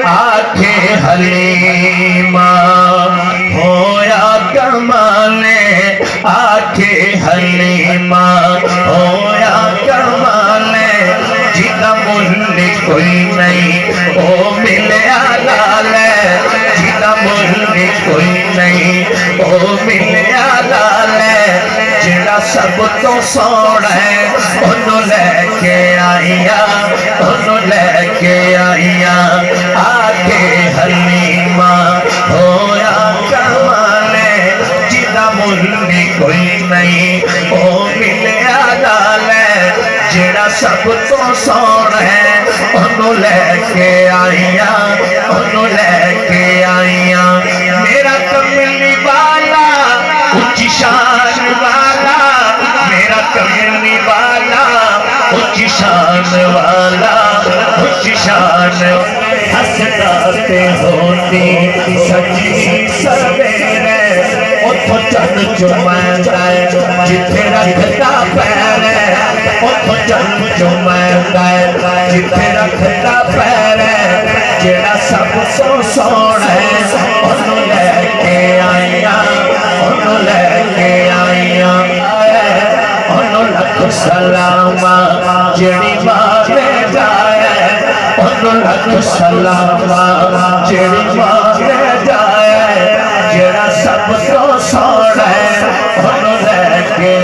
आखे हलीमा होया कमाले आखे हलीमा होया कमाले जिदा मुल्ल कोई नहीं ओ मिले लाले जिदा मुल्ल कोई नहीं ओ मिले लाले जिड़ा सब तो सोना है ओनू लेके आईया ओनू लेके आईया आके हलीमा होया कमाले जिदा मुल्ल कोई नहीं ओ मिले लाले जिड़ा सब तो सोना है ओनू लेके आईया ओनू लेके आईया मेरा कमली वाला उच्ची शान वाला मेरा कमली वाला उच्ची शान वाला उच्ची शान हंसता ते होती सजी सवेरे उठो चन चुमांदा जिथे रखता पैर उठो चन चुमांदा जिथे रखता पैर जेड़ा सब सो सोना है ओनू लेके आईया ओनू लेके आईया ओनू लख सलामा जेड़ी मारे जाए ओनू लख सलामा जेड़ी मारे जाए जेड़ा सब तो सोना है ओनू लेके